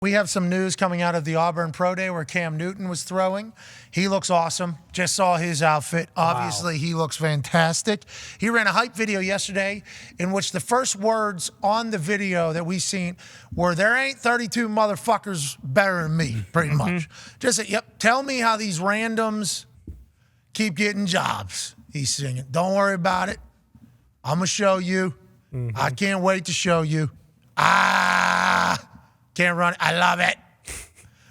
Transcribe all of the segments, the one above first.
We have some news coming out of the Auburn Pro Day where Cam Newton was throwing. He looks awesome. Just saw his outfit. Obviously, He looks fantastic. He ran a hype video yesterday in which the first words on the video that we seen were, "There ain't 32 motherfuckers better than me," pretty much. Just said, yep, tell me how these randoms keep getting jobs. He's singing. Don't worry about it. I'm going to show you. I can't wait to show you. Can't run. I love it.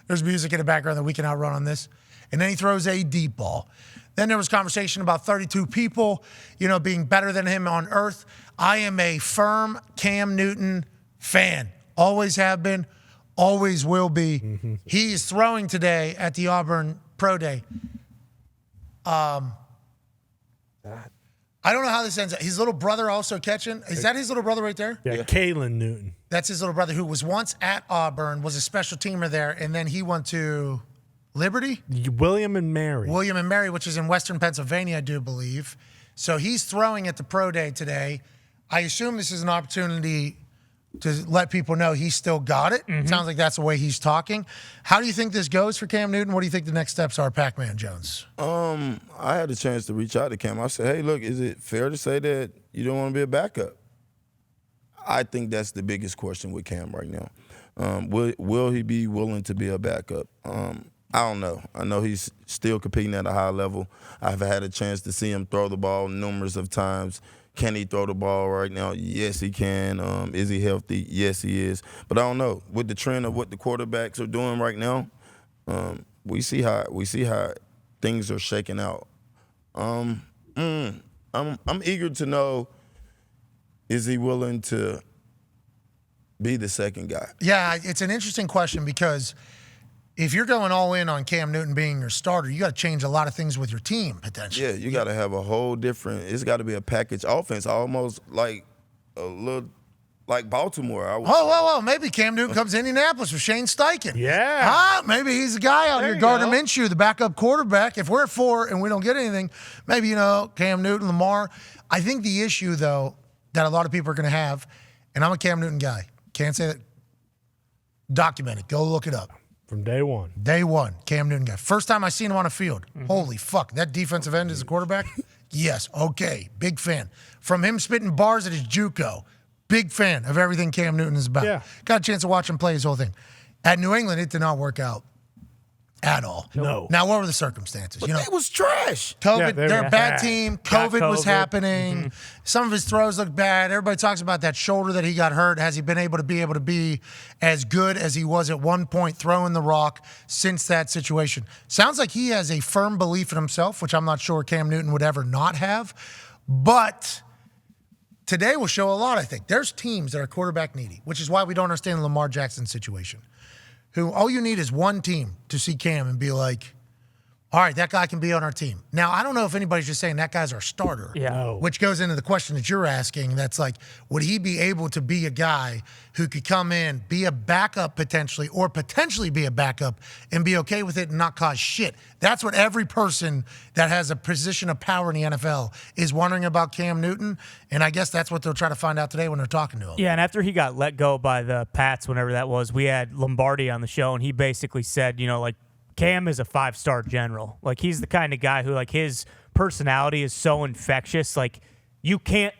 There's music in the background that we can outrun on this. And then he throws a deep ball. Then there was conversation about 32 people, being better than him on earth. I am a firm Cam Newton fan. Always have been, always will be. He is throwing today at the Auburn Pro Day. I don't know how this ends up. His little brother also catching. Is that his little brother right there? Yeah, Kalen Newton. That's his little brother who was once at Auburn, was a special teamer there, and then he went to Liberty? William and Mary. William and Mary, which is in Western Pennsylvania, I do believe. So he's throwing at the Pro Day today. I assume this is an opportunity to let people know he's still got it. Sounds like that's the way he's talking. How do you think this goes for Cam Newton? What do you think the next steps are, Pac-Man Jones? I had a chance to reach out to Cam. I said, hey, look, is it fair to say that you don't want to be a backup? I think that's the biggest question with Cam right now. Will he be willing to be a backup? I don't know. I know he's still competing at a high level. I've had a chance to see him throw the ball numerous of times. Can he throw the ball right now? Yes, he can. Is he healthy? Yes, he is. But I don't know. With the trend of what the quarterbacks are doing right now, we see how things are shaking out. I'm eager to know, is he willing to be the second guy? Yeah, it's an interesting question because if you're going all in on Cam Newton being your starter, you got to change a lot of things with your team potentially. Yeah, you got to have a whole different. It's got to be a package offense, almost like a little like Baltimore. Whoa! Maybe Cam Newton comes to Indianapolis with Shane Steichen. Yeah. Maybe he's the guy out here. Gardner Minshew, the backup quarterback. If we're at 4 and we don't get anything, maybe Cam Newton, Lamar. I think the issue though that a lot of people are going to have, and I'm a Cam Newton guy. Can't say that. Document it. Go look it up. From day one. Day one, Cam Newton guy. First time I seen him on a field. Holy fuck, that defensive end is a quarterback? Yes, okay, big fan. From him spitting bars at his JUCO, big fan of everything Cam Newton is about. Yeah. Got a chance to watch him play his whole thing. At New England, it did not work out at all. No. Now, what were the circumstances? But it was trash. COVID, Yeah, they're a bad team. COVID was COVID. happening. Some of his throws look bad. Everybody talks about that shoulder that he got hurt. Has he been able to be as good as he was at one point throwing the rock since that situation? Sounds like he has a firm belief in himself, which I'm not sure Cam Newton would ever not have. But today will show a lot, I think. There's teams that are quarterback needy, which is why we don't understand the Lamar Jackson situation. Who all you need is one team to see Cam and be like, all right, that guy can be on our team. Now, I don't know if anybody's just saying that guy's our starter, which goes into the question that you're asking. That's like, would he be able to be a guy who could come in, be a backup potentially, or potentially be a backup and be okay with it and not cause shit? That's what every person that has a position of power in the NFL is wondering about Cam Newton, and I guess that's what they'll try to find out today when they're talking to him. Yeah, and after he got let go by the Pats, whenever that was, we had Lombardi on the show, and he basically said, Cam is a 5-star general. Like, he's the kind of guy who, like, his personality is so infectious. Like, you can't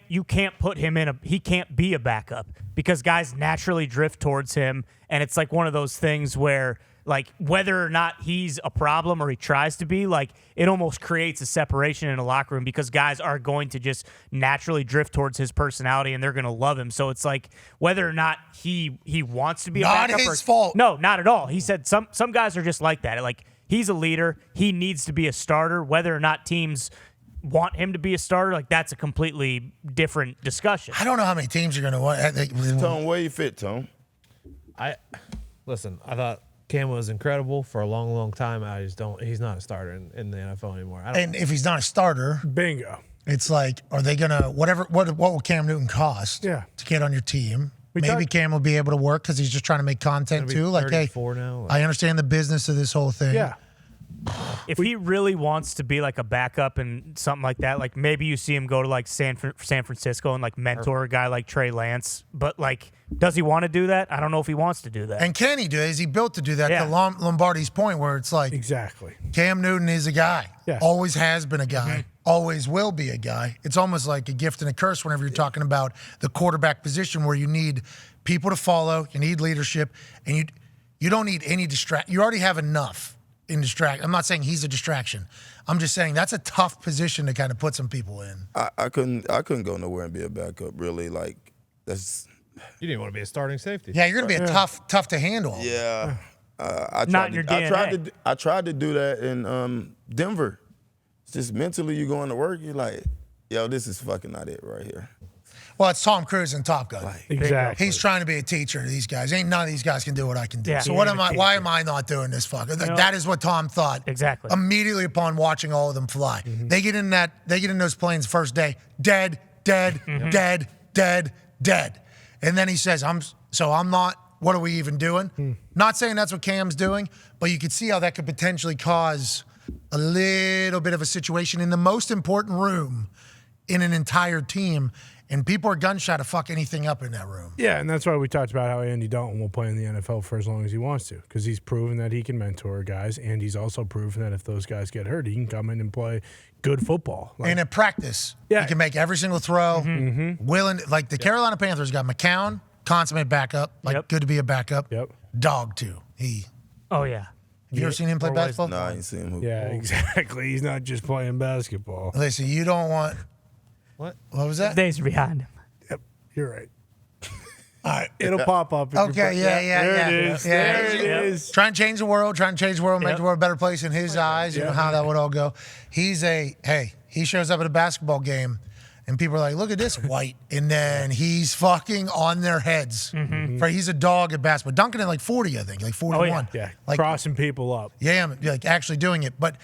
put him he can't be a backup because guys naturally drift towards him. And it's like one of those things where, like, whether or not he's a problem or he tries to be, like, it almost creates a separation in a locker room because guys are going to just naturally drift towards his personality and they're going to love him. So it's like whether or not he wants to be a backup. Not his fault. No, not at all. He said some guys are just like that. Like, he's a leader. He needs to be a starter. Whether or not teams want him to be a starter, like, that's a completely different discussion. I don't know how many teams are going to want. Tone, where you fit, Tone? I thought Cam was incredible for a long, long time. He's not a starter in the NFL anymore. And if he's not a starter, bingo. It's like, are they going to, what will Cam Newton cost to get on your team? Maybe Cam will be able to work because he's just trying to make content too. Like, hey, now, I understand the business of this whole thing. Yeah. If he really wants to be like a backup and something like that, like maybe you see him go to like San Francisco and like mentor a guy like Trey Lance. But like, does he want to do that? I don't know if he wants to do that. And can he do it? Is he built to do that? Yeah. To Lombardi's point, where it's like Exactly. Cam Newton is a guy. Yeah. Always has been a guy. Always will be a guy. It's almost like a gift and a curse whenever you're talking about the quarterback position, where you need people to follow, you need leadership, and you don't need any distract. You already have enough in distract. I'm not saying he's a distraction. I'm just saying that's a tough position to kind of put some people in. I couldn't go nowhere and be a backup. Really, like that's. You didn't want to be a starting safety. Yeah, you're gonna be a tough to handle. Yeah. I Not in your DNA. I tried to do that in Denver. It's just mentally, you going to work, you're like, yo, this is fucking not it right here. Well, it's Tom Cruise in Top Gun. Exactly. He's trying to be a teacher to these guys. Ain't none of these guys can do what I can do. Yeah. So He what ain't am a I? Why teacher. am I not doing this? Fuck. know- That is what Tom thought. Exactly. Immediately upon watching all of them fly, they get in those planes first day, dead, dead, dead, dead, dead, and then he says, "I'm not. What are we even doing?" Not saying that's what Cam's doing, but you could see how that could potentially cause a little bit of a situation in the most important room in an entire team. And people are gun-shy to fuck anything up in that room. Yeah, and that's why we talked about how Andy Dalton will play in the NFL for as long as he wants to, because he's proven that he can mentor guys, and he's also proven that if those guys get hurt, he can come in and play good football. Like, And in practice, Yeah. he can make every single throw. Willing, like the Carolina Panthers got McCown, consummate backup, like Yep. good to be a backup. Yep. Dog too. You Oh yeah. ever seen him play Or was- basketball? No, I ain't seen him hoop. yeah, exactly. He's not just playing basketball. Listen, you don't want. What? What was that? Days are behind him. Yep, you're right. All right. It'll pop up. if you Okay, put- yeah. There it is. Yeah. There it is. Trying to change the world, make Yep. the world a better place in his eyes, you know how that would all go. He shows up at a basketball game and people are like, look at this white. And then he's fucking on their heads. He's a dog at basketball. Dunking at like 40, I think, like 41. Yeah, Like, crossing people up. yeah, like actually doing it. But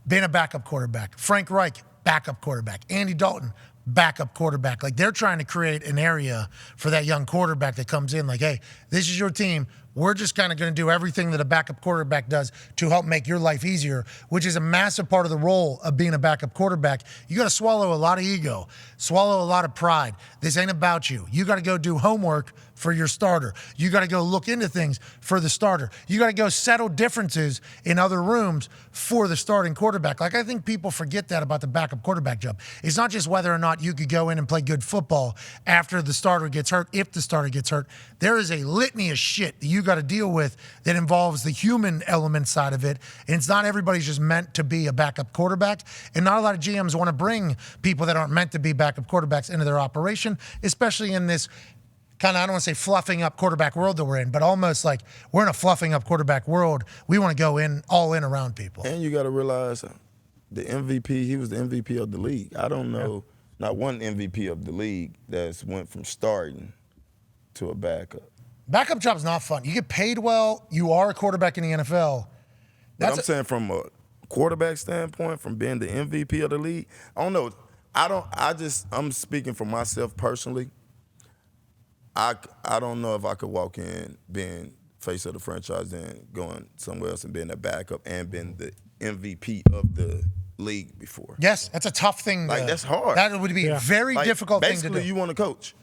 being a backup quarterback. Frank Reich, backup quarterback. Andy Dalton, backup quarterback. Like they're trying to create an area for that young quarterback that comes in like, hey, this is your team. We're just kind of going to do everything that a backup quarterback does to help make your life easier, which is a massive part of the role of being a backup quarterback. You got to swallow a lot of ego, swallow a lot of pride. This ain't about you. You got to go do homework for your starter. You got to go look into things for the starter. You got to go settle differences in other rooms for the starting quarterback. Like, I think people forget that about the backup quarterback job. It's not just whether or not you could go in and play good football after the starter gets hurt, if the starter gets hurt. There is a litany of shit that you got to deal with that involves the human element side of it. And it's not everybody's just meant to be a backup quarterback. And not a lot of GMs want to bring people that aren't meant to be backup quarterbacks into their operation, especially in this kind of, I don't want to say fluffing up quarterback world that we're in, but almost like we're in a fluffing up quarterback world. We want to go in all in around people. And you got to realize the MVP, he was the MVP of the league. I don't know, not one MVP of the league that's went from starting to a backup. Backup job's not fun. You get paid well. You are a quarterback in the NFL. But I'm saying from a quarterback standpoint, from being the MVP of the league, I don't know. I'm speaking for myself personally. I don't know if I could walk in being face of the franchise and going somewhere else and being a backup and being the MVP of the league before. Yes, that's a tough thing. Like, that's hard. That would be a very Like, difficult thing to do. Basically, you want to coach.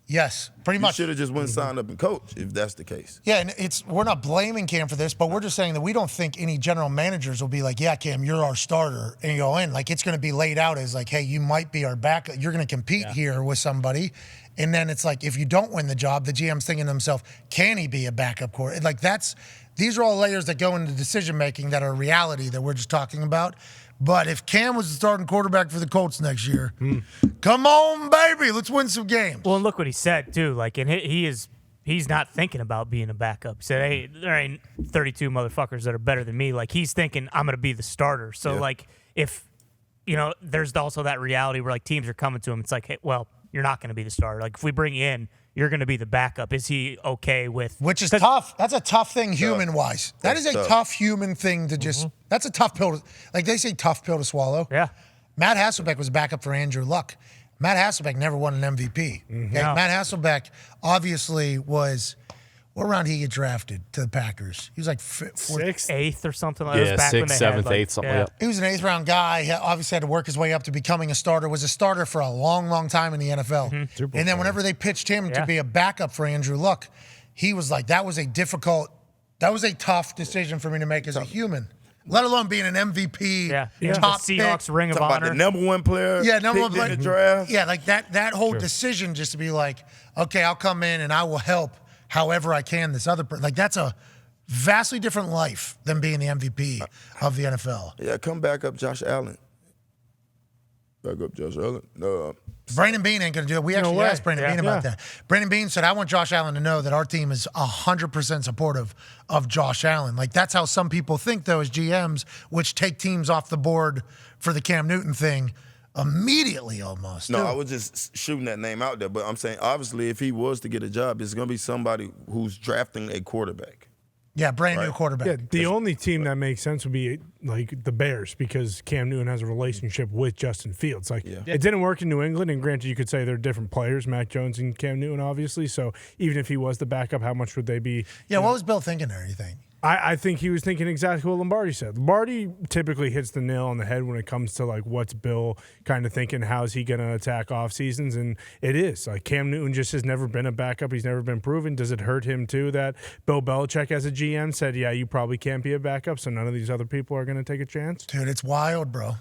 Yes, pretty You much. should have just went and signed up and coach if that's the case. Yeah, and we're not blaming Cam for this, but we're just saying that we don't think any general managers will be like, yeah, Cam, you're our starter, and you go in. Like, it's going to be laid out as like, hey, you might be our backup. You're going to compete here with somebody. And then it's like, if you don't win the job, the GM's thinking to himself, can he be a backup quarterback? Like, these are all layers that go into decision making that are reality that we're just talking about. But if Cam was the starting quarterback for the Colts next year, come on, baby, let's win some games. Well, and look what he said too. Like, and he's not thinking about being a backup. He said, "Hey, there ain't 32 motherfuckers that are better than me." Like, he's thinking, "I'm gonna be the starter." So, like, if there's also that reality where like teams are coming to him. It's like, hey, well, you're not gonna be the starter. Like, if we bring you in, you're gonna be the backup. Is he okay with? Which is tough. That's a tough thing human-wise. That is a tough human thing to just – that's a tough pill to – like they say tough pill to swallow. Yeah. Matt Hasselbeck was backup for Andrew Luck. Matt Hasselbeck never won an MVP. Okay? No. Matt Hasselbeck obviously was What round did he get drafted to the Packers? He was like fourth. 6th. 8th or something like that. Yeah, It was back when 6th, they had, 7th, like, 8th, something yeah. like that. He was an 8th round guy. He obviously had to work his way up to becoming a starter. Was a starter for a long, long time in the NFL. Mm-hmm. And then whenever they pitched him to Yeah. be a backup for Andrew Luck, he was like, that was a tough decision for me to make as a human, let alone being an MVP. Yeah. Top The Seahawks pick. Ring of Talking about Honor. the number one player. Yeah, number one picked player in the draft. Yeah, like that whole decision just to be like, okay, I'll come in and I will help however I can this other person. Like that's a vastly different life than being the MVP of the NFL. Yeah, come back up, Josh Allen. Back up, Josh Allen. No. Brandon Beane ain't going to do it. We actually way. asked Brandon Beane about that. Brandon Beane said, I want Josh Allen to know that our team is 100% supportive of Josh Allen. Like, that's how some people think, though, as GMs, which take teams off the board for the Cam Newton thing immediately almost. No, too. I was just shooting that name out there. But I'm saying, obviously, if he was to get a job, it's going to be somebody who's drafting a quarterback. Yeah, brand new quarterback. Yeah, the only team that makes sense would be like the Bears because Cam Newton has a relationship with Justin Fields. Like it didn't work in New England, and granted, you could say they're different players, Mac Jones and Cam Newton, obviously. So even if he was the backup, how much would they be? Yeah, what was Bill thinking there, you think? I think he was thinking exactly what Lombardi said. Lombardi typically hits the nail on the head when it comes to like what's Bill kind of thinking, how's he going to attack off seasons, and it is like Cam Newton just has never been a backup. He's never been proven. Does it hurt him too that Bill Belichick as a GM said, yeah, you probably can't be a backup, so none of these other people are going to take a chance? Dude, it's wild, bro.